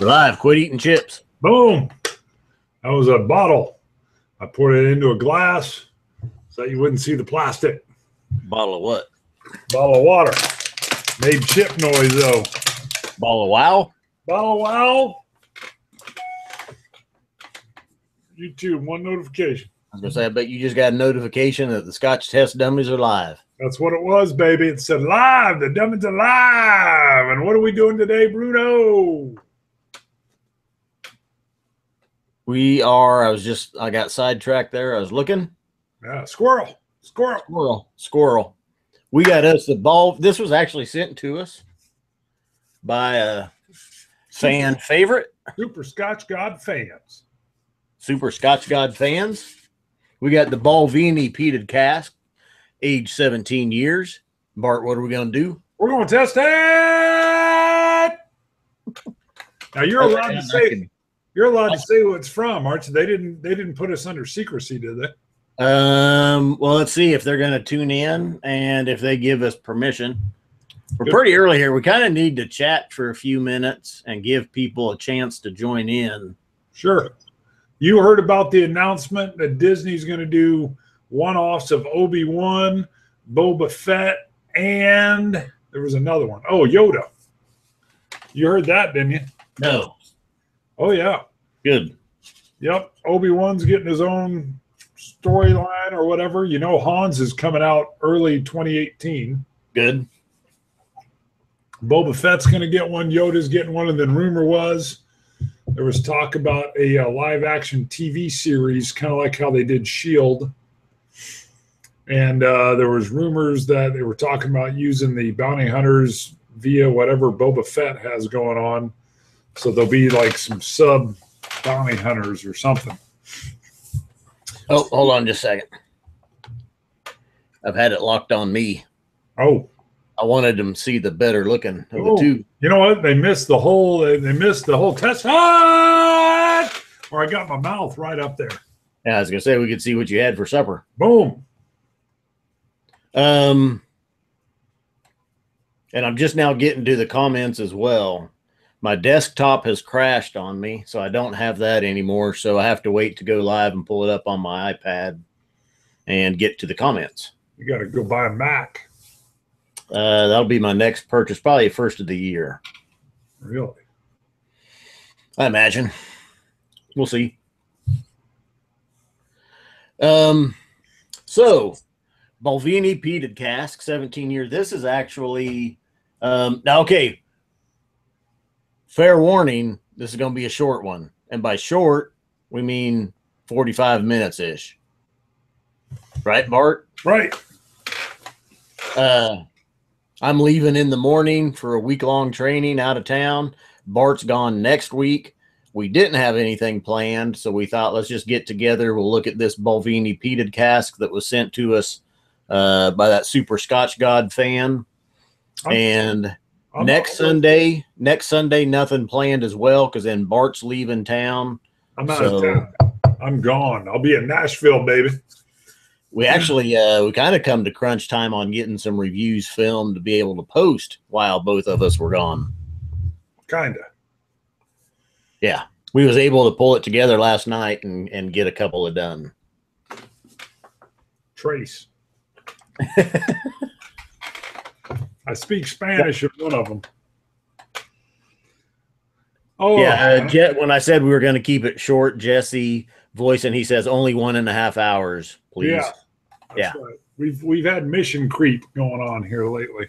Live, quit eating chips. Boom. That was a bottle. I poured it into a glass so that you wouldn't see the plastic. Bottle of what? Bottle of water. Made chip noise, though. Bottle of wow? Bottle of wow. YouTube, one notification. I was going to say, I bet you just got a notification that the Scotch Test Dummies are live. That's what it was, baby. It said live. The dummies are live. And what are we doing today, Bruno? We are, I got sidetracked there. I was looking. Yeah, squirrel. We got us the ball. This was actually sent to us by a fan favorite. Super Scotch God fans. Super Scotch God fans. We got the Balvenie Peated Cask, age 17 years. Bart, what are we going to do? We're going to test it. Now you're allowed to say. You're allowed to say who it's from, aren't you? They didn't put us under secrecy, did they? Well, let's see if they're going to tune in and if they give us permission. We're pretty early here. We kind of need to chat for a few minutes and give people a chance to join in. Sure. You heard about the announcement that Disney's going to do one-offs of Obi-Wan, Boba Fett, and there was another one. Oh, Yoda. You heard that, didn't you? No. Oh, yeah. Good. Yep. Obi-Wan's getting his own storyline or whatever. You know, Hans is coming out early 2018. Good. Boba Fett's going to get one. Yoda's getting one. And then rumor was there was talk about a live-action TV series, kind of like how they did S.H.I.E.L.D. And there was rumors that they were talking about using the bounty hunters via whatever Boba Fett has going on. So there'll be like some sub bounty hunters or something. Oh, hold on just a second. I've had it locked on me. Oh. I wanted them to see the better looking of the two. You know what? They missed the whole test. Ah! Or I got my mouth right up there. Yeah, I was gonna say we could see what you had for supper. Boom. And I'm just now getting to the comments as well. My desktop has crashed on me, so I don't have that anymore. So I have to wait to go live and pull it up on my iPad and get to the comments. You got to go buy a Mac. That'll be my next purchase, probably first of the year. Really? I imagine. We'll see. So Balvenie Peated Cask, 17 years. This is actually now, okay. Fair warning, this is going to be a short one. And by short, we mean 45 minutes-ish. Right, Bart? Right. I'm leaving in the morning for a week-long training out of town. Bart's gone next week. We didn't have anything planned, so we thought let's just get together. We'll look at this Balvenie Peated Cask that was sent to us by that Super Scotch God fan. Next Sunday, nothing planned as well because then Bart's leaving town. I'm out of town. I'm gone. I'll be in Nashville, baby. We actually we kind of come to crunch time on getting some reviews filmed to be able to post while both of us were gone. Kinda. Yeah, we was able to pull it together last night and get a couple of done. Trace. I speak Spanish of one of them. Oh, yeah. When I said we were going to keep it short, Jesse voice, and he says only 1.5 hours, please. Yeah, right. We've had mission creep going on here lately.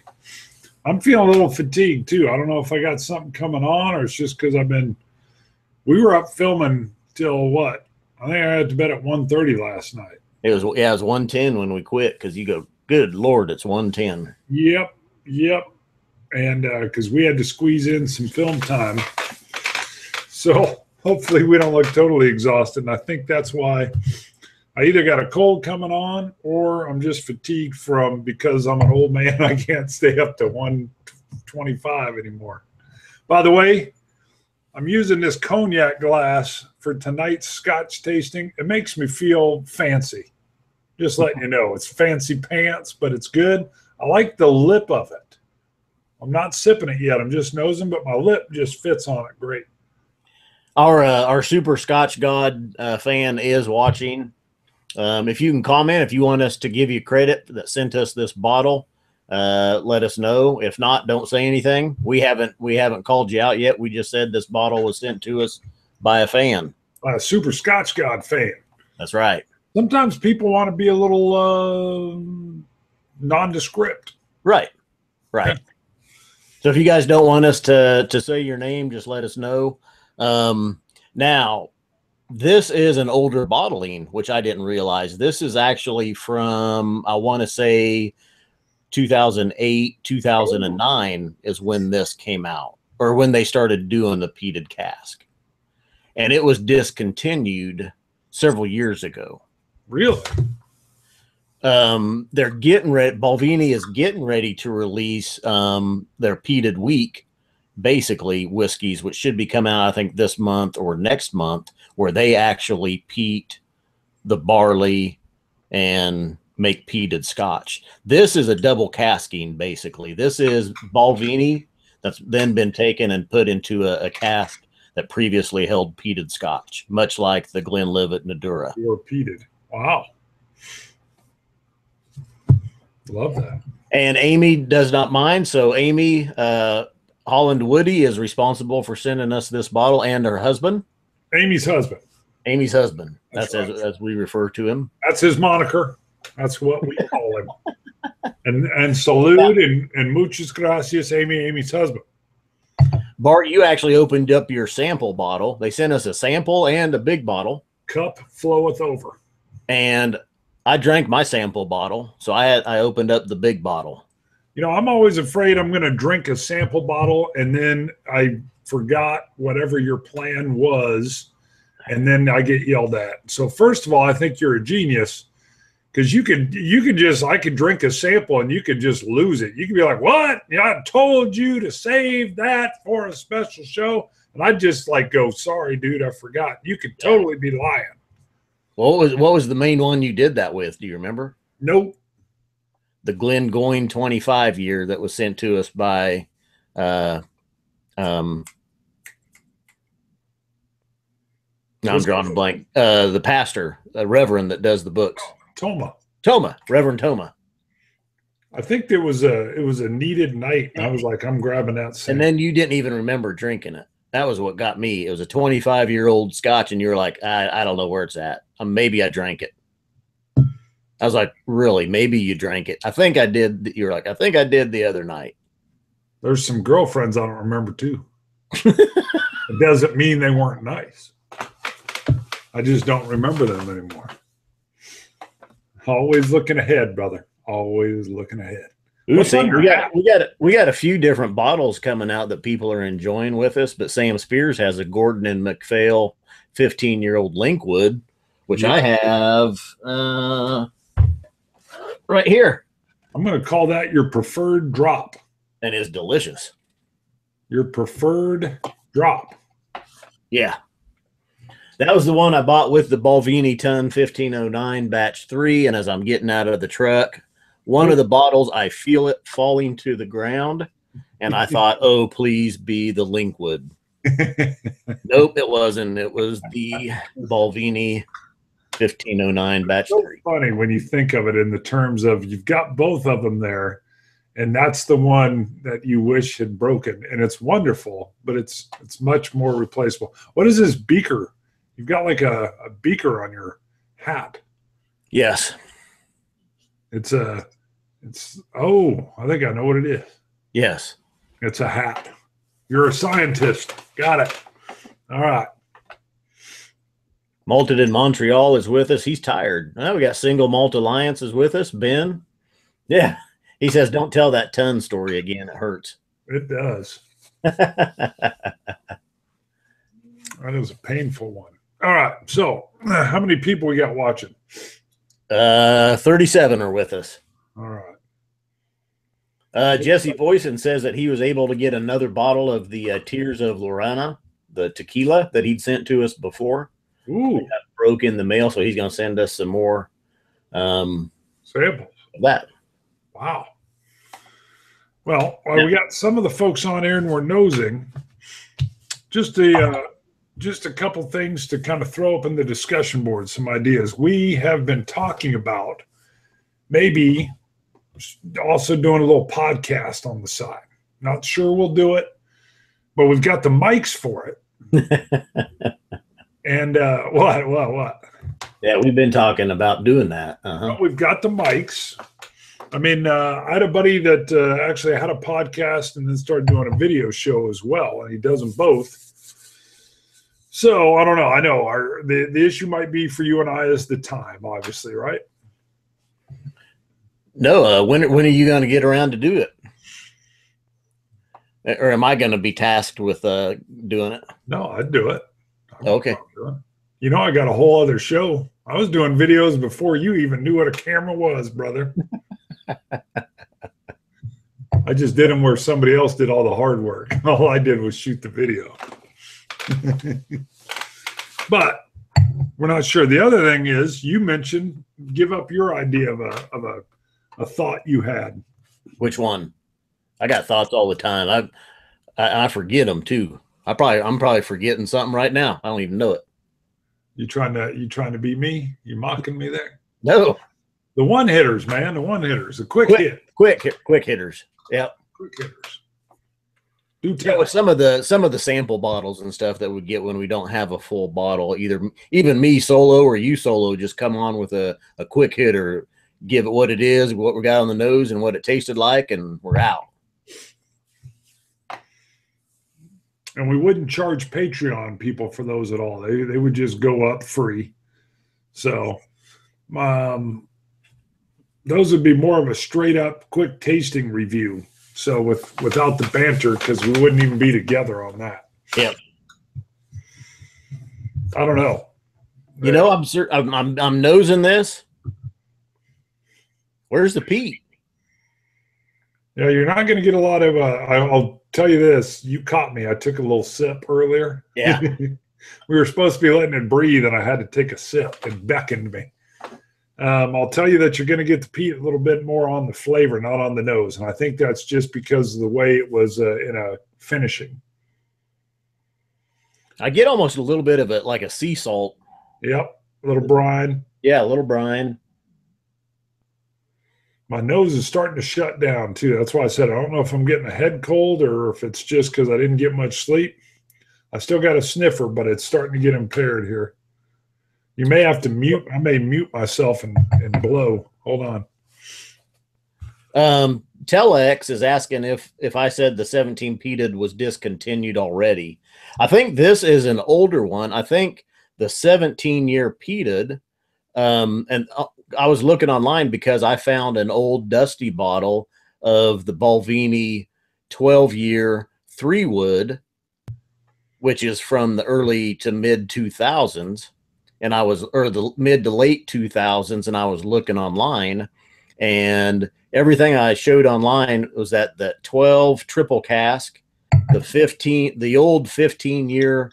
I'm feeling a little fatigued too. I don't know if I got something coming on or it's just because we were up filming till what? I think I had to bed at 1:30 last night. It was 1:10 when we quit because you go, good Lord, it's 1:10. Yep. And because we had to squeeze in some film time. So hopefully we don't look totally exhausted. And I think that's why I either got a cold coming on or I'm just fatigued because I'm an old man. I can't stay up to 1:25 anymore. By the way, I'm using this Cognac Glass for tonight's Scotch tasting. It makes me feel fancy. Just letting you know, it's fancy pants, but it's good. I like the lip of it. I'm not sipping it yet. I'm just nosing, but my lip just fits on it great. Our super Scotch God fan is watching. If you can comment, if you want us to give you credit that sent us this bottle, let us know. If not, don't say anything. We haven't called you out yet. We just said this bottle was sent to us by a fan. A super Scotch God fan. That's right. Sometimes people want to be a little nondescript. Right. Right. So if you guys don't want us to say your name, just let us know. Now, this is an older bottling, which I didn't realize. This is actually from, I want to say 2008, 2009 is when this came out, or when they started doing the peated cask. And it was discontinued several years ago. Really? They're getting ready. Balvenie is getting ready to release their peated week, basically whiskeys, which should be coming out, I think, this month or next month, where they actually peat the barley and make peated Scotch. This is a double casking, basically. This is Balvenie that's then been taken and put into a cask that previously held peated Scotch, much like the Glenlivet Nadura. Year Peated. Wow. Love that. And Amy does not mind. So Amy Holland Woody is responsible for sending us this bottle, and her husband. Amy's husband. Amy's husband. That's right. as we refer to him. That's his moniker. That's what we call him. And salud and muchas gracias, Amy, Amy's husband. Bart, you actually opened up your sample bottle. They sent us a sample and a big bottle. Cup floweth over. And I drank my sample bottle, so I opened up the big bottle. You know, I'm always afraid I'm going to drink a sample bottle and then I forgot whatever your plan was, and then I get yelled at. So first of all, I think you're a genius, because I could drink a sample and you could just lose it. You could be like, what? Yeah, I told you to save that for a special show. And I just like go, sorry, dude, I forgot. You could totally be lying. What was the main one you did that with? Do you remember? Nope. The Glengoyne 25 year that was sent to us by now I'm drawing a blank. The pastor, a reverend that does the books. Toma, Reverend Toma. I think it was a needed night. And I was like, I'm grabbing that sample. And then you didn't even remember drinking it. That was what got me. It was a 25-year-old Scotch, and you were like, I don't know where it's at. Maybe I drank it. I was like, really? Maybe you drank it. I think I did. You were like, I think I did the other night. There's some girlfriends I don't remember too. It doesn't mean they weren't nice. I just don't remember them anymore. Always looking ahead, brother. Always looking ahead. Ooh, see, we got a few different bottles coming out that people are enjoying with us, but Sam Spears has a Gordon and MacPhail 15-year-old Linkwood, which I have right here. I'm going to call that your preferred drop. And it's delicious. Your preferred drop. Yeah. That was the one I bought with the Balvenie Ton 1509 batch 3, and as I'm getting out of the truck, one of the bottles, I feel it falling to the ground, and I thought, oh, please be the Linkwood. Nope, it wasn't. It was the Balvenie 1509 batch 3. Funny when you think of it in the terms of you've got both of them there, and that's the one that you wish had broken, and it's wonderful, but it's much more replaceable. What is this beaker? You've got like a beaker on your hat. Yes. I think I know what it is. Yes. It's a hat. You're a scientist. Got it. All right. Malted in Montreal is with us. He's tired. We got Single Malt Alliance is with us. Ben. Yeah. He says, don't tell that ton story again. It hurts. It does. That is a painful one. All right. So how many people we got watching? 37 are with us. All right. Jesse Boyson says that he was able to get another bottle of the Tears of Lorena, the tequila that he'd sent to us before. Ooh. That broke in the mail, so he's going to send us some more samples of that. Wow. Well, we got some of the folks on air and we're nosing. Just just a couple things to kind of throw up in the discussion board, some ideas. We have been talking about maybe also doing a little podcast on the side. Not sure we'll do it, but we've got the mics for it. And what? Yeah, we've been talking about doing that. Well, we've got the mics. I mean, I had a buddy that actually had a podcast and then started doing a video show as well, and he does them both. So I don't know. I know the issue might be for you and I is the time, obviously, right? No, when are you going to get around to do it? Or am I going to be tasked with doing it? No, I'd do it. Okay. You know, I got a whole other show. I was doing videos before you even knew what a camera was, brother. I just did them where somebody else did all the hard work. All I did was shoot the video. But we're not sure. The other thing is, you mentioned give up your idea of a thought you had. Which one? I got thoughts all the time. I forget them too. I'm probably forgetting something right now. I don't even know it. You trying to be me? You mocking me there? No. The one hitters, man. The one hitters. The quick hitters. Quick hitters. Yeah. Quick hitters. Do tell. Yeah, with some of the sample bottles and stuff that we get when we don't have a full bottle, even me solo or you solo, just come on with a quick hitter, give it what it is, what we got on the nose, and what it tasted like, and we're out. And we wouldn't charge Patreon people for those at all. They would just go up free. So those would be more of a straight up quick tasting review. So without the banter, because we wouldn't even be together on that. Yep. I don't know. You know, I'm nosing this. Where's the peat? Yeah, you're not going to get a lot of. I'll tell you this. You caught me. I took a little sip earlier. Yeah. We were supposed to be letting it breathe, and I had to take a sip. It beckoned me. I'll tell you that you're going to get the peat a little bit more on the flavor, not on the nose. And I think that's just because of the way it was in a finishing. I get almost a little bit of it like a sea salt. Yep. A little brine. Yeah, a little brine. My nose is starting to shut down, too. That's why I said I don't know if I'm getting a head cold or if it's just because I didn't get much sleep. I still got a sniffer, but it's starting to get impaired here. You may have to mute. I may mute myself and blow. Hold on. Telex is asking if I said the 17 peated was discontinued already. I think this is an older one. I think the 17-year peated, and I was looking online because I found an old dusty bottle of the Balvenie 12-year 3-wood, which is from the early to mid 2000s. And or the mid to late 2000s, and I was looking online, and everything I showed online was that 12 triple cask, the old 15-year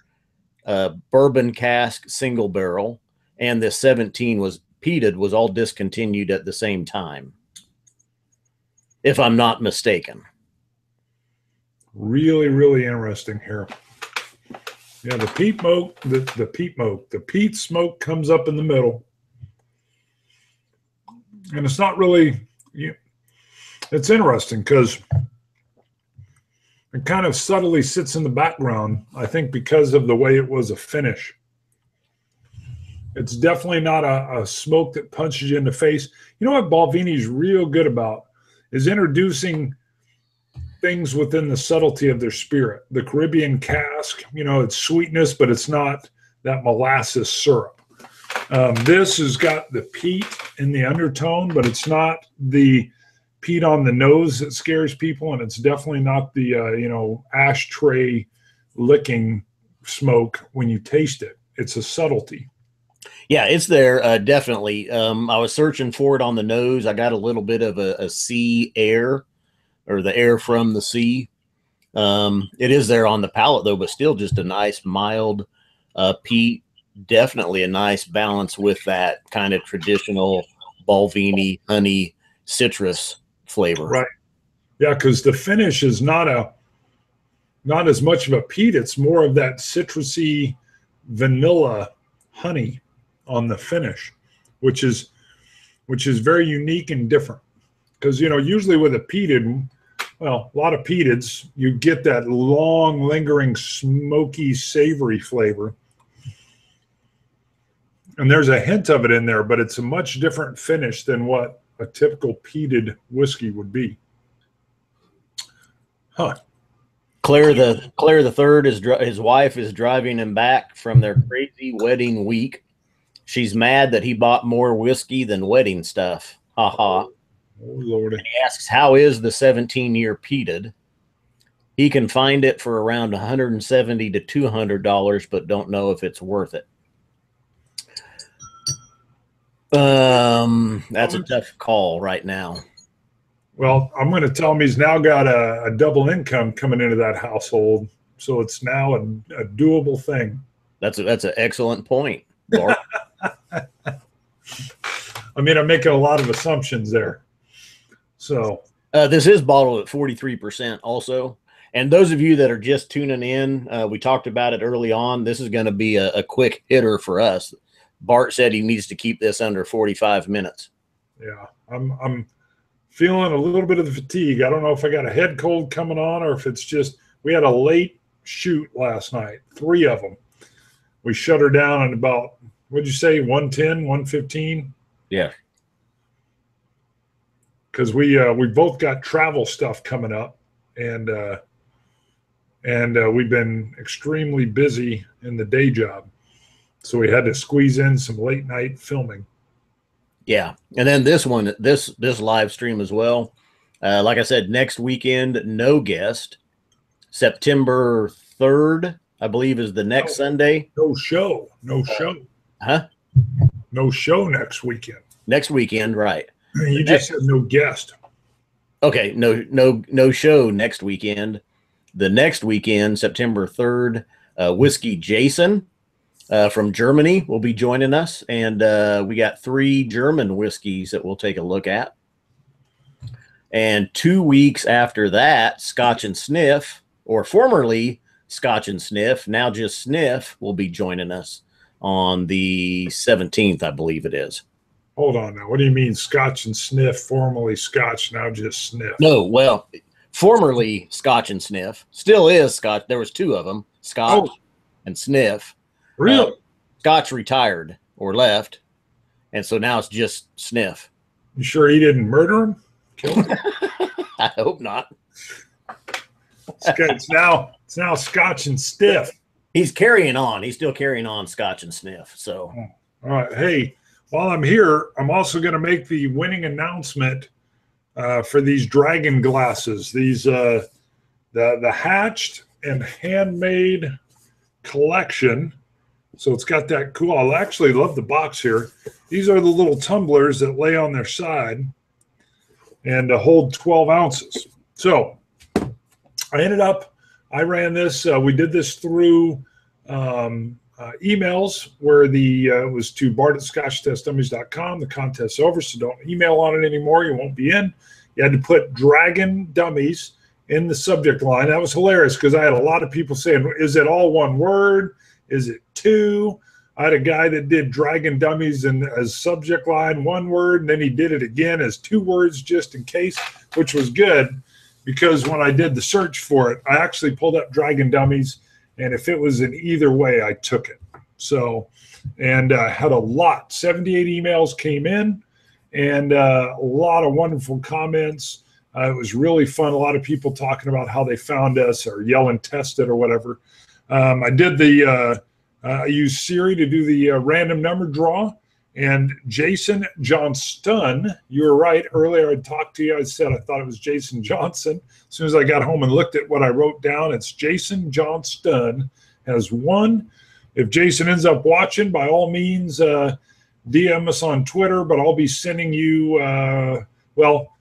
bourbon cask single barrel, and the 17 was peated, was all discontinued at the same time, if I'm not mistaken. Really, really interesting here. Yeah, the peat smoke comes up in the middle. And it's not really, it's interesting because it kind of subtly sits in the background, I think, because of the way it was a finish. It's definitely not a smoke that punches you in the face. You know what Balvenie is real good about is introducing things within the subtlety of their spirit. The Caribbean cask, it's sweetness, but it's not that molasses syrup. This has got the peat in the undertone, but it's not the peat on the nose that scares people, and it's definitely not the ashtray licking smoke when you taste it. It's a subtlety. Yeah, it's there, definitely. I was searching for it on the nose. I got a little bit of a sea air, or the air from the sea. It is there on the palate, though, but still just a nice, mild peat. Definitely a nice balance with that kind of traditional Balvenie honey citrus flavor. Right. Yeah, because the finish is not as much of a peat. It's more of that citrusy, vanilla honey on the finish, which is very unique and different. Because, usually with a peated, well, a lot of peateds, you get that long, lingering, smoky, savory flavor. And there's a hint of it in there, but it's a much different finish than what a typical peated whiskey would be. Huh. Claire the third his wife is driving him back from their crazy wedding week. She's mad that he bought more whiskey than wedding stuff. Ha ha. Oh, Lord. And he asks, how is the 17-year peated? He can find it for around $170 to $200, but don't know if it's worth it. That's a tough call right now. Well, I'm going to tell him he's now got a double income coming into that household, so it's now a doable thing. That's an excellent point, Bart. I mean, I'm making a lot of assumptions there. So this is bottled at 43% also. And those of you that are just tuning in, we talked about it early on. This is going to be a quick hitter for us. Bart said he needs to keep this under 45 minutes. Yeah, I'm feeling a little bit of the fatigue. I don't know if I got a head cold coming on or if it's just we had a late shoot last night, 3 of them. We shut her down at about, what'd you say, 1:10, 1:15? Yeah. Because we both got travel stuff coming up, and we've been extremely busy in the day job, so we had to squeeze in some late night filming. Yeah, and then this live stream as well. Like I said, next weekend, no guest. September 3rd, I believe, is the next Sunday. No show. Huh? No show next weekend. Next weekend, right? You just said no guest. Okay, no show next weekend. The next weekend, September 3rd, Whiskey Jason from Germany will be joining us, and we got 3 German whiskeys that we'll take a look at. And 2 weeks after that, Scotch and Sniff, or formerly Scotch and Sniff, now just Sniff, will be joining us on the 17th, I believe it is. Hold on now. What do you mean Scotch and Sniff, formerly Scotch, now just Sniff? No, well, formerly Scotch and Sniff, still is Scotch. There was 2 of them, Scotch and Sniff. Really? Scotch retired or left, and so now it's just Sniff. You sure he didn't murder him? Kill him? I hope not. It's now Scotch and Stiff. He's carrying on. He's still carrying on Scotch and Sniff. So, all right. Hey, while I'm here, I'm also going to make the winning announcement for these dragon glasses. These the hatched and handmade collection. So it's got that cool. I actually love the box here. These are the little tumblers that lay on their side and hold 12 ounces. So I ran this. We did this through emails where it was to bart@scotchtestdummies.com. The contest's over, so don't email on it anymore. You won't be in. You had to put Dragon Dummies in the subject line. That was hilarious because I had a lot of people saying, is it all one word? Is it 2? I had a guy that did Dragon Dummies as subject line, 1 word, and then he did it again as 2 words just in case, which was good because when I did the search for it, I actually pulled up Dragon Dummies, and if it was in either way, I took it. So, and had a lot, 78 emails came in, and a lot of wonderful comments. It was really fun. A lot of people talking about how they found us or yelling tested or whatever. I did I used Siri to do the random number draw, and Jason Johnston, you were right. Earlier I talked to you. I said I thought it was Jason Johnson. As soon as I got home and looked at what I wrote down, it's Jason Johnston has won. If Jason ends up watching, by all means, DM us on Twitter, but I'll be sending you, well,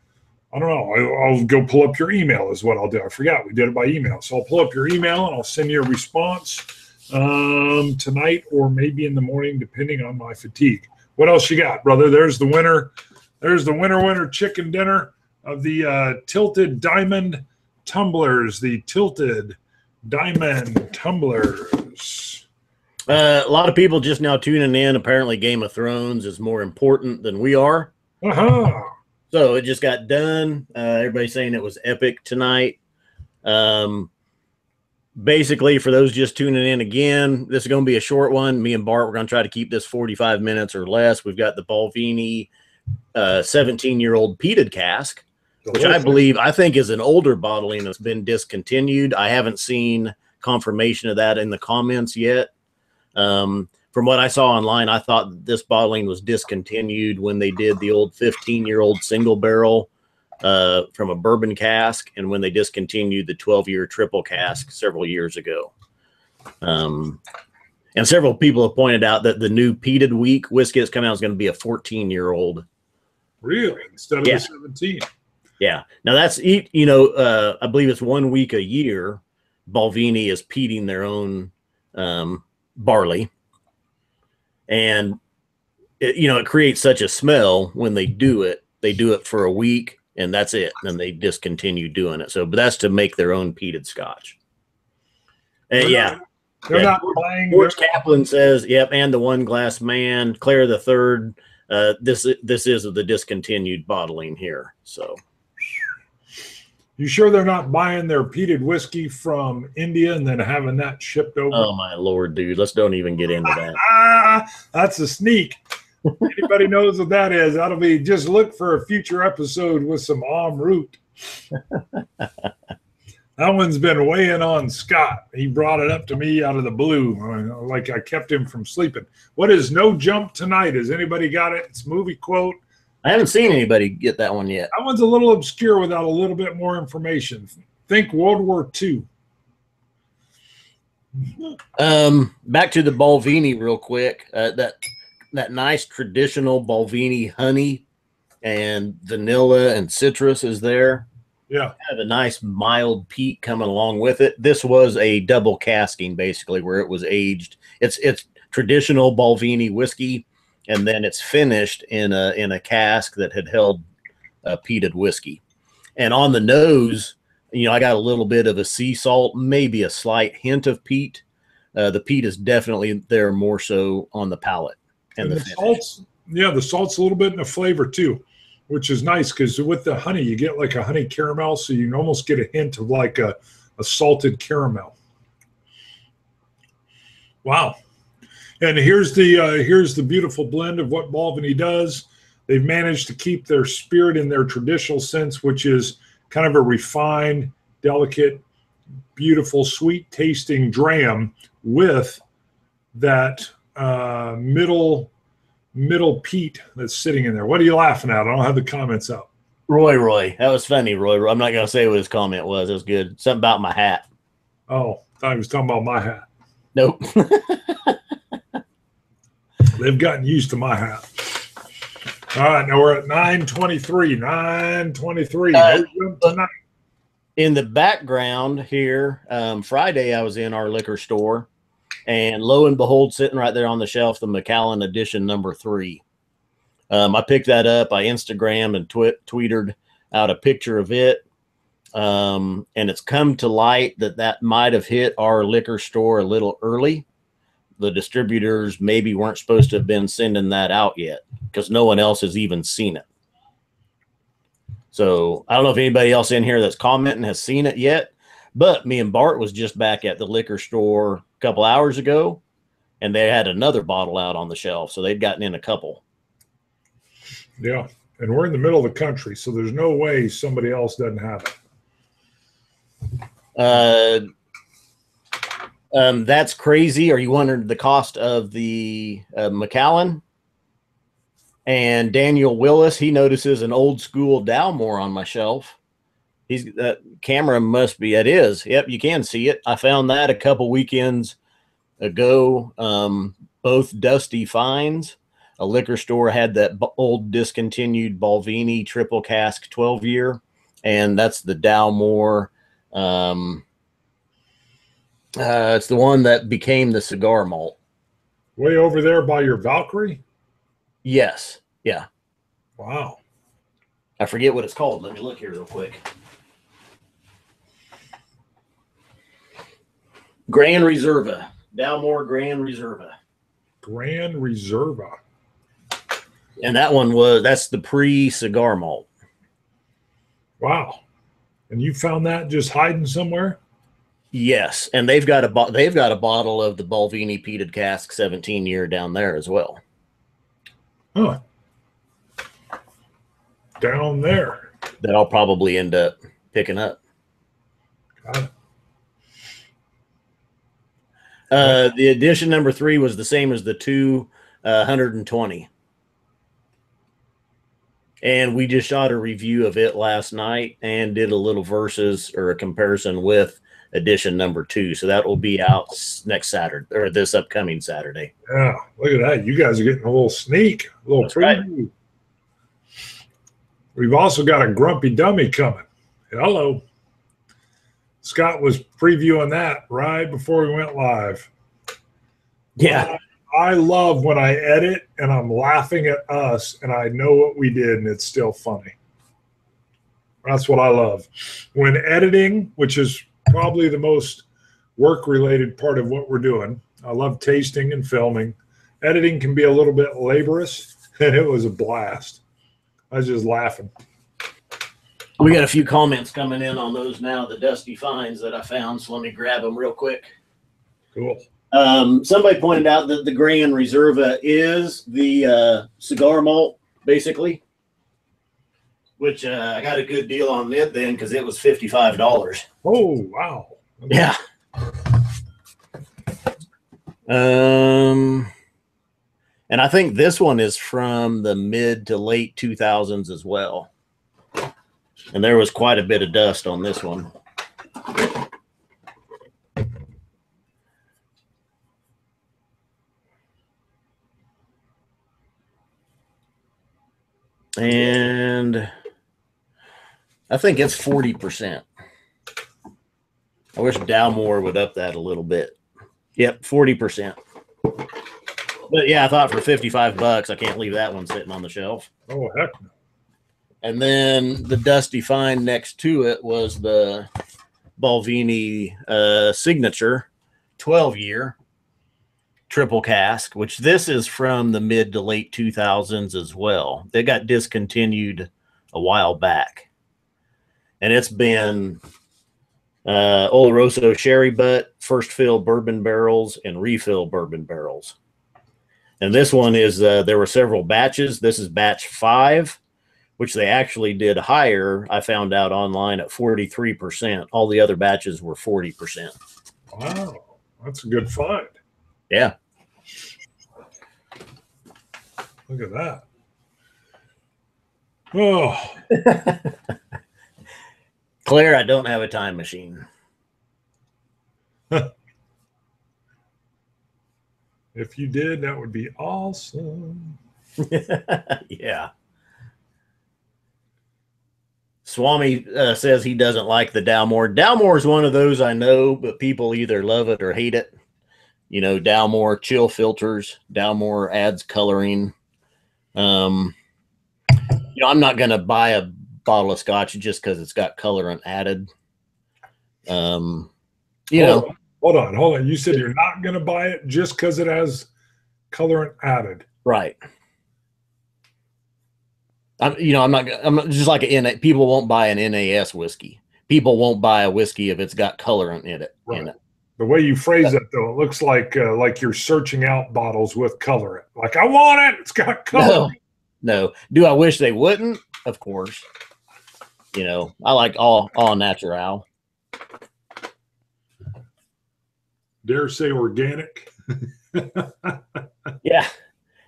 I don't know. I'll go pull up your email is what I'll do. I forgot we did it by email. So I'll pull up your email and I'll send you a response tonight or maybe in the morning, depending on my fatigue. What else you got, brother? There's the winner. There's the winner chicken dinner of the Tilted Diamond Tumblers. The Tilted Diamond Tumblers. A lot of people just now tuning in. Apparently, Game of Thrones is more important than we are. Uh-huh. So it just got done. Everybody's saying it was epic tonight. Basically, for those just tuning in again, this is going to be a short one. Me and Bart, we're going to try to keep this 45 minutes or less. We've got the Balvenie 17-year-old peated cask, which I think is an older bottling that's been discontinued. I haven't seen confirmation of that in the comments yet. From what I saw online, I thought this bottling was discontinued when they did the old 15-year-old single barrel from a bourbon cask, and when they discontinued the 12-year triple cask several years ago. And several people have pointed out that the new peated week whiskey that's coming out is going to be a 14-year-old. Really? Instead of the 17? Yeah. Now that's, I believe it's 1 week a year. Balvenie is peating their own barley. And, it creates such a smell when they do it. They do it for a week, and that's it. And then they discontinue doing it. But that's to make their own peated scotch. They're not playing. George Kaplan says, yep, and the One Glass Man, Claire the Third. This is the discontinued bottling here. So, you sure they're not buying their peated whiskey from India and then having that shipped over? Oh my Lord, dude! Let's don't even get into that. That's a sneak. Anybody knows what that is? That'll be, just look for a future episode with some root. That one's been weighing on Scott. He brought it up to me out of the blue, like I kept him from sleeping. What is No Jump Tonight? Has anybody got it? It's a movie quote. I haven't seen anybody get that one yet. That one's a little obscure without a little bit more information. Think World War II. Back to the Balvenie real quick. That nice traditional Balvenie honey and vanilla and citrus is there. Yeah. Kind of a nice mild peat coming along with it. This was a double casking, basically, where it was aged. It's traditional Balvenie whiskey, and then it's finished in a cask that had held peated whiskey. And on the nose, I got a little bit of a sea salt, maybe a slight hint of peat. The peat is definitely there more so on the palate. And the salt's, the salt's a little bit in the flavor too, which is nice because with the honey, you get like a honey caramel. So you can almost get a hint of like a salted caramel. Wow. And here's the beautiful blend of what Balvenie does. They've managed to keep their spirit in their traditional sense, which is kind of a refined, delicate, beautiful, sweet tasting dram with that middle peat that's sitting in there. What are you laughing at? I don't have the comments up. Roy. That was funny, Roy. I'm not going to say what his comment was. It was good. Something about my hat. Oh, I thought he was talking about my hat. Nope. They've gotten used to my hat. All right, now we're at 9:23. 9:23. Tonight. In the background here, Friday I was in our liquor store, and lo and behold, sitting right there on the shelf, the Macallan Edition number 3. I picked that up. I Instagrammed and tweeted out a picture of it, and it's come to light that might have hit our liquor store a little early. The distributors maybe weren't supposed to have been sending that out yet because no one else has even seen it. So I don't know if anybody else in here that's commenting has seen it yet, but me and Bart was just back at the liquor store a couple hours ago, and they had another bottle out on the shelf. So they'd gotten in a couple. Yeah. And we're in the middle of the country, so there's no way somebody else doesn't have it. That's crazy. Are you wondering the cost of the Macallan? And Daniel Willis, he notices an old school Dalmore on my shelf. That camera must be, it is. Yep, you can see it. I found that a couple weekends ago. Both dusty finds. A liquor store had that old discontinued Balvenie triple cask 12-year, and that's the Dalmore. It's the one that became the cigar malt. Way over there by your Valkyrie? Yes. Yeah. Wow. I forget what it's called. Let me look here real quick. Grand Reserva. Dalmore Grand Reserva. Grand Reserva. And that's the pre-cigar malt. Wow. And you found that just hiding somewhere? Yes, and they've got a bottle of the Balvenie Peated Cask 17-year down there as well. Huh. Down there. That I'll probably end up picking up. Got it. The edition number 3 was the same as the 220. And we just shot a review of it last night and did a little versus or a comparison with edition number 2. So that will be out next Saturday or this upcoming Saturday. Yeah, look at that. You guys are getting a little sneak, a little That's preview. Right. We've also got a grumpy dummy coming. Hello. Scott was previewing that right before we went live. Yeah. I love when I edit and I'm laughing at us and I know what we did and it's still funny. That's what I love. When editing, which is probably the most work-related part of what we're doing, I love tasting and filming. Editing can be a little bit laborious, and it was a blast. I was just laughing. We got a few comments coming in on those now, the Dusty Finds that I found, so let me grab them real quick. Cool. Somebody pointed out that the Grand Reserva is the cigar malt, basically, which I got a good deal on it then because it was $55. Oh, wow. Okay. Yeah. And I think this one is from the mid to late 2000s as well. And there was quite a bit of dust on this one. And I think it's 40%. I wish Dalmore would up that a little bit. Yep, 40%. But yeah, I thought for $55, I can't leave that one sitting on the shelf. Oh, heck no. And then the Dusty Find next to it was the Balvenie Signature 12-year triple cask, which this is from the mid to late 2000s as well. They got discontinued a while back. And it's been Oloroso sherry butt, first fill bourbon barrels, and refill bourbon barrels. And this one is, there were several batches. This is batch 5, which they actually did higher. I found out online at 43%. All the other batches were 40%. Wow, that's a good find. Yeah. Look at that. Oh. Claire, I don't have a time machine. If you did, that would be awesome. Yeah. Swami says he doesn't like the Dalmore. Dalmore is one of those I know, but people either love it or hate it. You know, Dalmore chill filters. Dalmore adds coloring. You know, I'm not going to buy a bottle of scotch just because it's got colorant added. You know. Hold on. You said you're not going to buy it just because it has colorant added. Right. I'm not just like people won't buy an NAS whiskey. People won't buy a whiskey if it's got colorant in it. Right. The way you phrase it, though, it looks like you're searching out bottles with colorant. Like, I want it. It's got colorant. No. Do I wish they wouldn't? Of course. You know, I like all natural. Dare say organic. Yeah.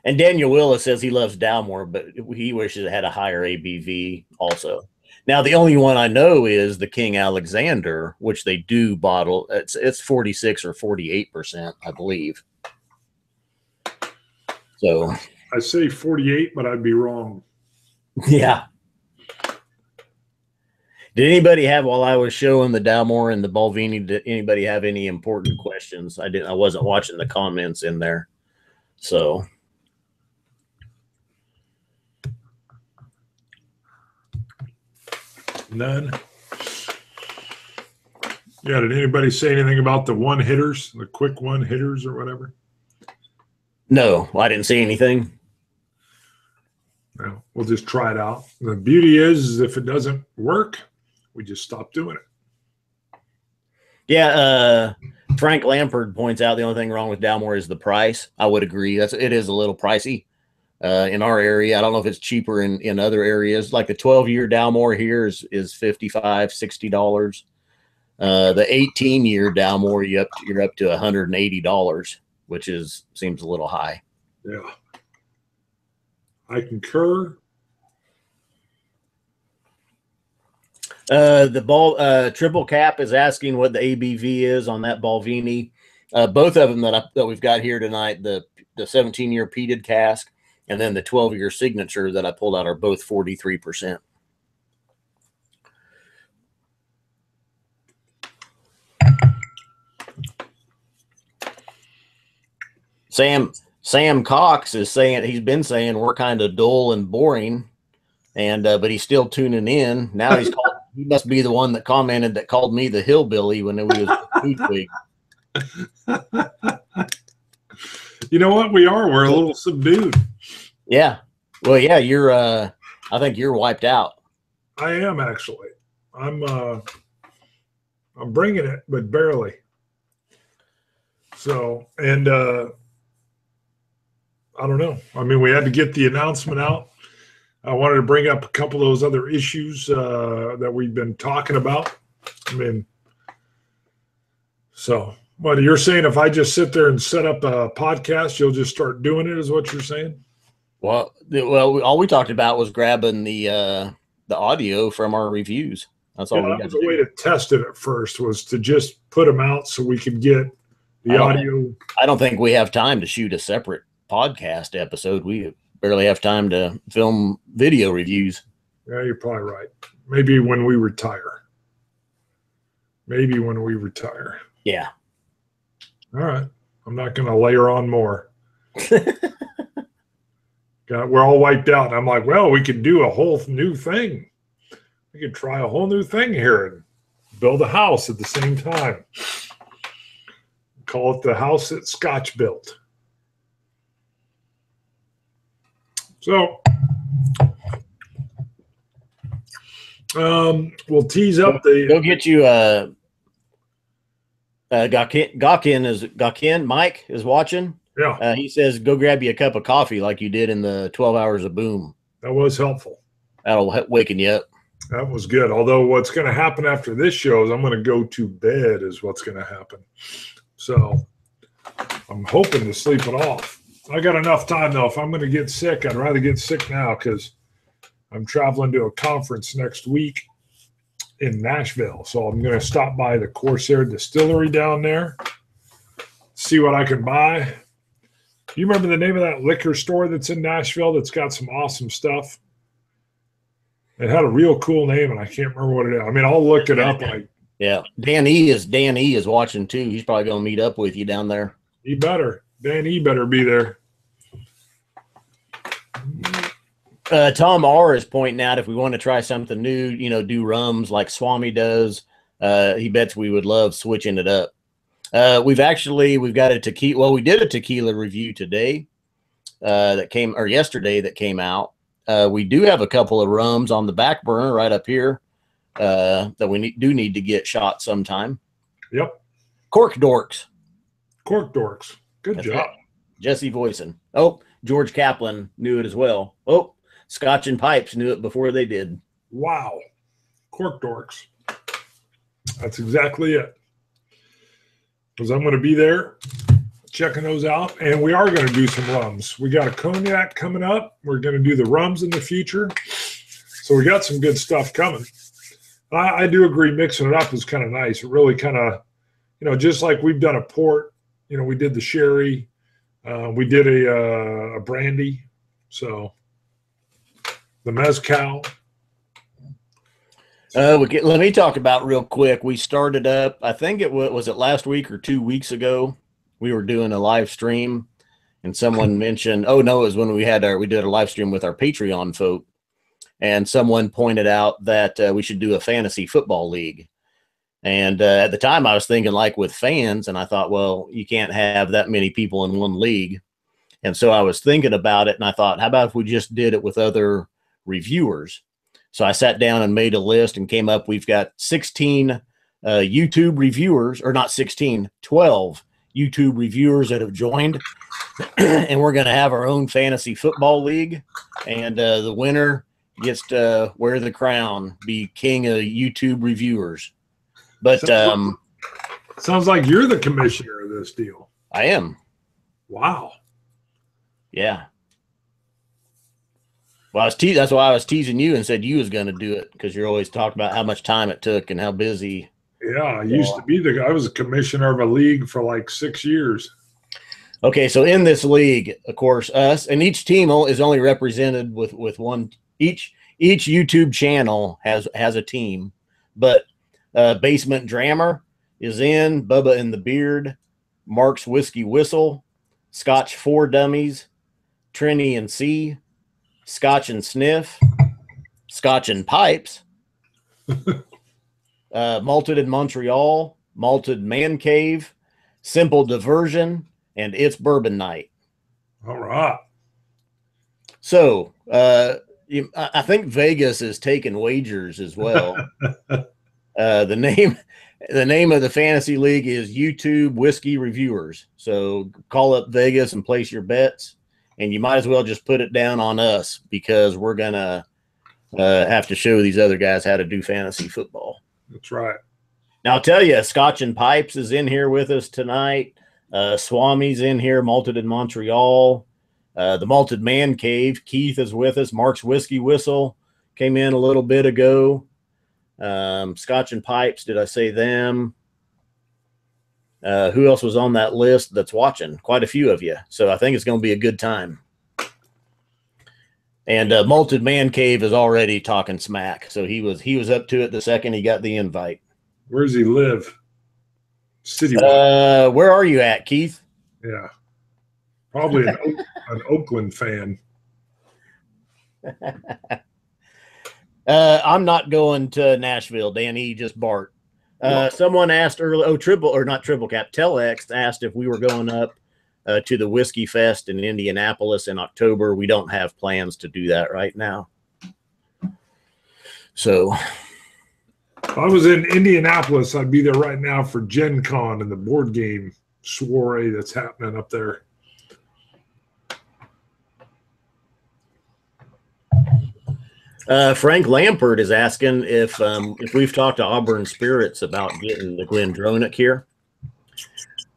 And Daniel Willis says he loves Dalmore, but he wishes it had a higher ABV also. Now, the only one I know is the King Alexander, which they do bottle. It's 46 or 48%, I believe. So I say 48, but I'd be wrong. Yeah. Did anybody have, while I was showing the Dalmore and the Balvenie, did anybody have any important questions? I wasn't watching the comments in there. So none. Yeah. Did anybody say anything about the one hitters, the quick one hitters or whatever? No, I didn't see anything. No, we'll just try it out. The beauty is if it doesn't work, we just stop doing it. Yeah. Frank Lampard points out the only thing wrong with Dalmore is the price. I would agree. It is a little pricey in our area. I don't know if it's cheaper in other areas. Like the 12-year Dalmore here is $55, $60. The 18-year Dalmore, you're up to $180, which seems a little high. Yeah. I concur. The Triple Cap is asking what the ABV is on that Balvenie. Both of them that we've got here tonight, the 17-year peated cask and then the 12-year signature that I pulled out are both 43%. Sam Cox is saying, he's been saying we're kind of dull and boring, and but he's still tuning in. Now he must be the one that commented that called me the hillbilly when it was Food Week. You know what? We're a little subdued. Yeah. Well, yeah, I think you're wiped out. I am actually. I'm bringing it, but barely. So, and I don't know. I mean, we had to get the announcement out. I wanted to bring up a couple of those other issues that we've been talking about. I mean, so what you're saying, if I just sit there and set up a podcast, you'll just start doing it, is what you're saying? Well, all we talked about was grabbing the audio from our reviews. That's all. That was a way to test it at first, was to just put them out so we could get the audio. I don't think we have time to shoot a separate podcast episode. We barely have time to film video reviews. Yeah, you're probably right. Maybe when we retire. Yeah. All right. I'm not going to layer on more. We're all wiped out. I'm like, well, we could do a whole new thing. We could try a whole new thing here and build a house at the same time. Call it the house that Scotch built. So we'll tease up go get you Gawkin Mike is watching. Yeah. He says go grab you a cup of coffee like you did in the 12 hours of boom. That was helpful. That'll waken you up. That was good. Although what's going to happen after this show is I'm going to go to bed is what's going to happen. So I'm hoping to sleep it off. I got enough time, though. If I'm going to get sick, I'd rather get sick now because I'm traveling to a conference next week in Nashville. So I'm going to stop by the Corsair Distillery down there, see what I can buy. Do you remember the name of that liquor store that's in Nashville that's got some awesome stuff? It had a real cool name, and I can't remember what it is. I mean, I'll look it up. Yeah. Dan E is watching, too. He's probably going to meet up with you down there. He better. Dan E better be there. Tom R is pointing out if we want to try something new, do rums like Swami does. He bets we would love switching it up. We've got a tequila. Well, we did a tequila review today yesterday that came out. We do have a couple of rums on the back burner right up here that we do need to get shot sometime. Yep. Cork Dorks. Good That's job. right. Jesse Voisin. Oh, George Kaplan knew it as well. Oh, Scotch and Pipes knew it before they did. Wow. Cork Dorks. That's exactly it. Because I'm going to be there checking those out. And we are going to do some rums. We got a cognac coming up. We're going to do the rums in the future. So we got some good stuff coming. I do agree mixing it up is kind of nice. It really kind of, just like we've done a port, we did the sherry. We did a brandy. So the mezcal. Let me talk about real quick. We started up, I think was it last week or 2 weeks ago? We were doing a live stream and someone mentioned, it was when we did a live stream with our Patreon folk. And someone pointed out that we should do a fantasy football league. And at the time I was thinking like with fans, and I thought, well, you can't have that many people in one league. And so I was thinking about it, and I thought, how about if we just did it with other reviewers? So I sat down and made a list and came up, we've got 16 YouTube reviewers, or not 16, 12 YouTube reviewers that have joined. And we're going to have our own fantasy football league. And the winner gets to wear the crown, be king of YouTube reviewers. But sounds like you're the commissioner of this deal. I am. Wow. Yeah. Well, that's why I was teasing you and said you was going to do it, because you're always talking about how much time it took and how busy. Yeah, I used to be I was a commissioner of a league for like 6 years. Okay, so in this league, of course, us and each team is only represented with one. Each YouTube channel has a team, but Basement Drammer is in, Bubba and the Beard, Mark's Whiskey Whistle, Scotch 4 Dummies, Trini and C, Scotch and Sniff, Scotch and Pipes, Malted in Montreal, Malted Man Cave, Simple Diversion, and It's Bourbon Night. All right. So I think Vegas is taking wagers as well. The name of the fantasy league is YouTube Whiskey Reviewers. So call up Vegas and place your bets, and you might as well just put it down on us, because we're gonna have to show these other guys how to do fantasy football. That's right. Now I'll tell you, Scotch and Pipes is in here with us tonight. Swami's in here, Malted in Montreal. The Malted Man Cave, Keith is with us. Mark's Whiskey Whistle came in a little bit ago. Scotch and Pipes, did I say them? Who else was on that list that's watching? Quite a few of you. So I think it's going to be a good time. And Malted Man Cave is already talking smack. So he was up to it the second he got the invite. Where does he live? City. Where are you at, Keith? Yeah. Probably an Oakland fan. I'm not going to Nashville, Danny, just Bart. Someone asked earlier, Triple Cap, Telex asked if we were going up to the Whiskey Fest in Indianapolis in October. We don't have plans to do that right now. So if I was in Indianapolis, I'd be there right now for Gen Con and the board game soiree that's happening up there. Frank Lampert is asking if we've talked to Auburn Spirits about getting the Glendronach here.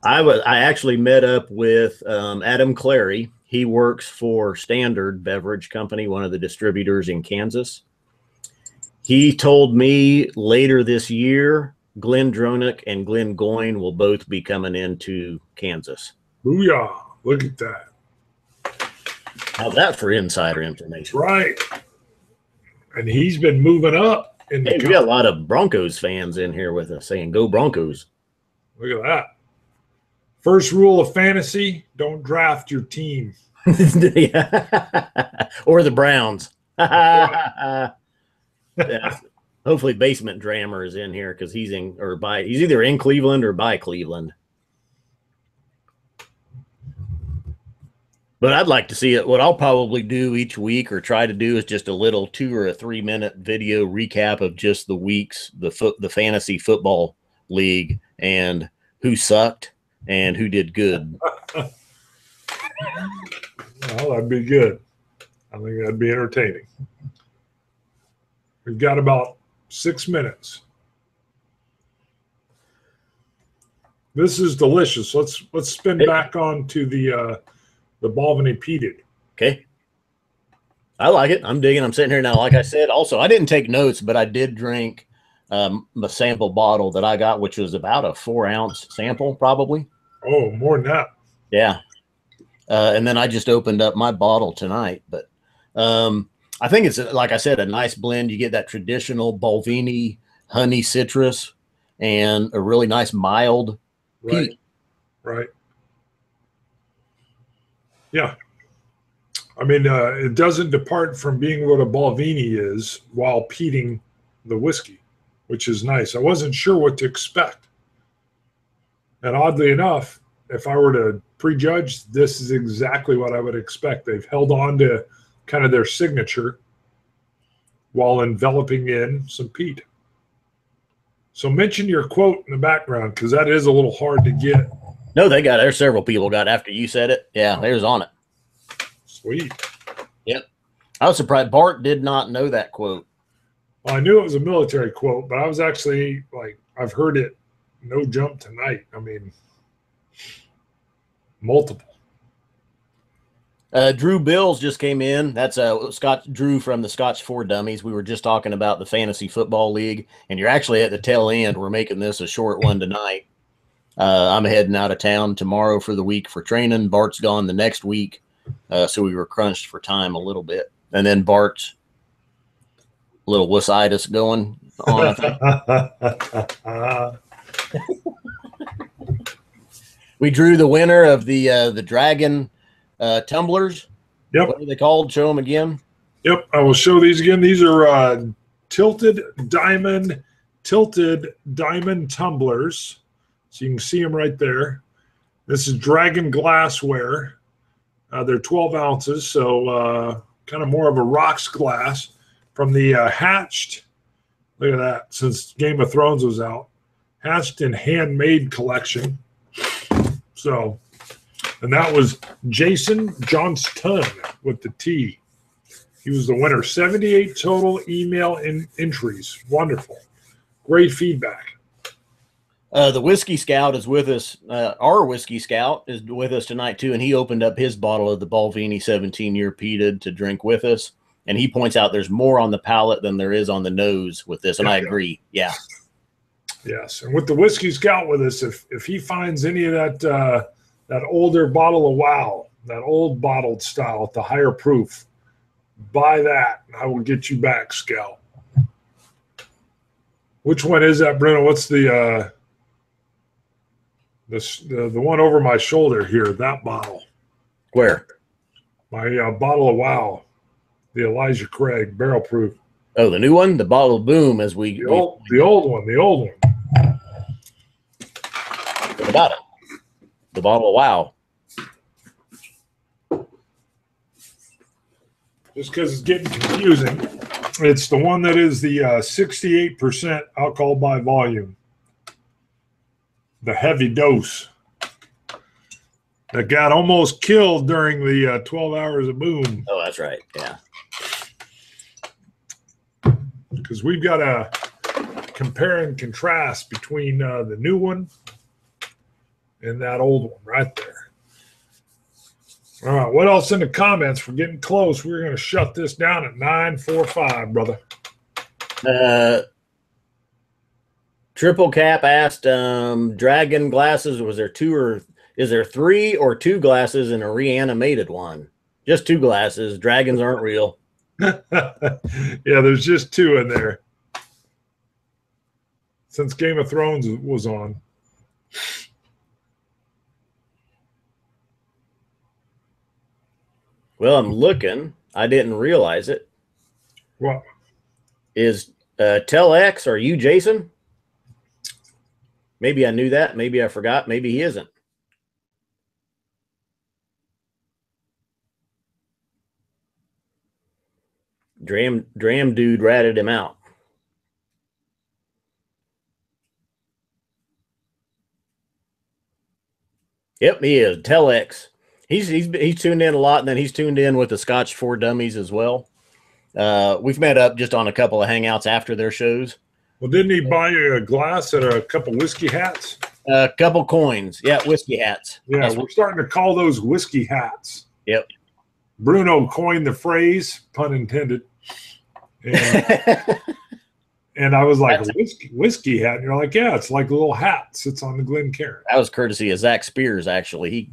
I actually met up with Adam Clary. He works for Standard Beverage Company, one of the distributors in Kansas. He told me later this year, Glendronach and Glengoyne will both be coming into Kansas. Booyah. Look at that. How's that for insider information? Right. And he's been moving up. Hey, we got a lot of Broncos fans in here with us saying, go Broncos. Look at that. First rule of fantasy, don't draft your team. Or the Browns. Yeah. Hopefully Basement Drammer is in here because he's either in Cleveland or by Cleveland. But I'd like to see it. What I'll probably do each week or try to do is just a little 2 or 3 minute video recap of just the weeks, the fantasy football league, and who sucked and who did good. Well, that'd be good. I think that'd be entertaining. We've got about 6 minutes. This is delicious. Let's spin back on to the Balvenie Peated. Okay. I like it. I'm digging. I'm sitting here now. Like I said, also, I didn't take notes, but I did drink the sample bottle that I got, which was about a 4-ounce sample, probably. Oh, more than that. Yeah. And then I just opened up my bottle tonight. But I think it's, like I said, a nice blend. You get that traditional Balvenie honey citrus and a really nice mild peat. Right. Yeah. I mean, it doesn't depart from being what a Balvenie is while peating the whiskey. which is nice. I wasn't sure what to expect. And oddly enough, if I were to prejudge, this is exactly what I would expect. They've held on to kind of their signature while enveloping in some peat. So mention your quote in the background, because that is a little hard to get. No, there's several people got after you said it. Yeah, there's on it. Sweet. Yep. I was surprised. Bart did not know that quote. Well, I knew it was a military quote, but I was actually like, I've heard it no jump tonight. I mean, multiple. Drew Bills just came in. That's Drew from the Scotch 4 Dummies. We were just talking about the Fantasy Football League, and you're actually at the tail end. We're making this a short one tonight. I'm heading out of town tomorrow for the week for training. Bart's gone the next week, so we were crunched for time a little bit. And then Bart's little wussitis going on, I think. We drew the winner of the Dragon tumblers. Yep. What are they called? Show them again. Yep, I will show these again. These are tilted diamond tumblers. So you can see them right there. This is Dragon glassware. They're 12 ounces, so kind of more of a rocks glass from the Hatched. Look at that, since Game of Thrones was out. Hatched and Handmade collection. So, and that was Jason Johnston with the T. He was the winner. 78 total email entries. Wonderful. Great feedback. The Whiskey Scout is with us. Our Whiskey Scout is with us tonight, too, and he opened up his bottle of the Balvenie 17-year peated to drink with us. And he points out there's more on the palate than there is on the nose with this, and I agree. Yeah. Yes, and with the Whiskey Scout with us, if he finds any of that that older bottle of Wow, that old bottled style at the higher proof, buy that, and I will get you back, Scout. Which one is that, Bruno? What's the one over my shoulder here? That bottle. Where? My bottle of Wow, the Elijah Craig barrel proof. Oh, the new one, the bottle of Boom, as the old one. What about it? The bottle of Wow. Just because it's getting confusing. It's the one that is the 68% alcohol by volume. The heavy dose. That got almost killed during the 12 hours of Boom. Oh, that's right. Yeah. Because we've got to compare and contrast between the new one and that old one right there. All right, what else in the comments? We're getting close. We're going to shut this down at 9:45, brother. Triple Cap asked, Dragon glasses, is there 3 or 2 glasses in a reanimated one? Just 2 glasses. Dragons aren't real. Yeah, there's just 2 in there. Since Game of Thrones was on. Well, I'm looking. I didn't realize it. What? Is Tel-X, are you Jason? Maybe I knew that. Maybe I forgot. Maybe he isn't. Dram dude ratted him out. Yep, he is. Tel-X. He's tuned in a lot, and then he's tuned in with the Scotch 4 Dummies as well. We've met up just on a couple of hangouts after their shows. Well, didn't he buy you a glass and a couple whiskey hats? A couple coins. Yeah, whiskey hats. Yeah, we're starting to call those whiskey hats. Yep. Bruno coined the phrase, pun intended. And, and I was like, whiskey hat? And you're like, yeah, it's like a little hat sits on the Glencairn. That was courtesy of Zach Spears, actually. He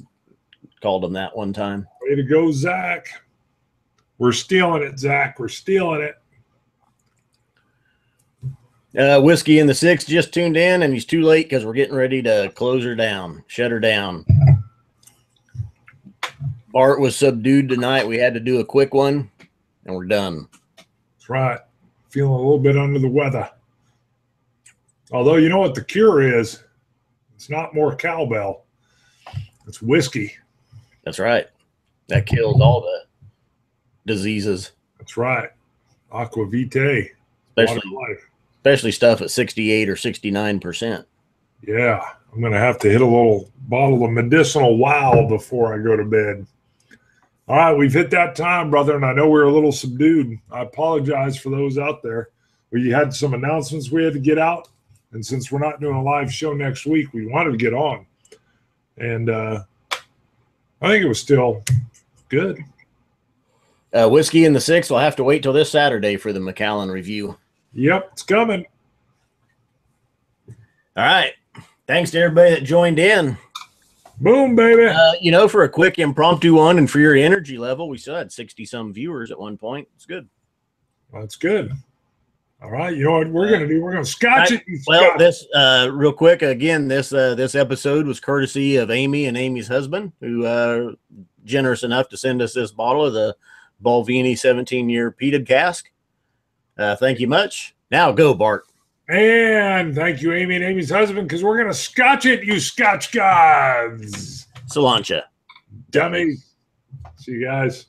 called him that one time. Way to go, Zach. We're stealing it, Zach. We're stealing it. Whiskey in the 6 just tuned in, and he's too late because we're getting ready to close her down, shut her down. Bart was subdued tonight. We had to do a quick one, and we're done. That's right. Feeling a little bit under the weather. Although, you know what the cure is? It's not more cowbell. It's whiskey. That's right. That kills all the diseases. That's right. Aqua Vitae. Water life. Especially stuff at 68 or 69%. Yeah. I'm going to have to hit a little bottle of medicinal wow before I go to bed. All right. We've hit that time, brother, and I know we're a little subdued. I apologize for those out there. We had some announcements we had to get out. And since we're not doing a live show next week, we wanted to get on. And I think it was still good. Whiskey in the 6 will have to wait till this Saturday for the Macallan review. Yep, it's coming. All right. Thanks to everybody that joined in. Boom, baby. For a quick impromptu one and for your energy level, we still had 60-some viewers at one point. It's good. That's good. All right. You know what we're going to do? We're going to scotch it. Well, this real quick, again, this episode was courtesy of Amy and Amy's husband, who generous enough to send us this bottle of the Balvenie 17-year peated cask. Thank you much. Now go, Bart. And thank you, Amy and Amy's husband, because we're going to scotch it, you Scotch gods. Solancha. Dummies. See you guys.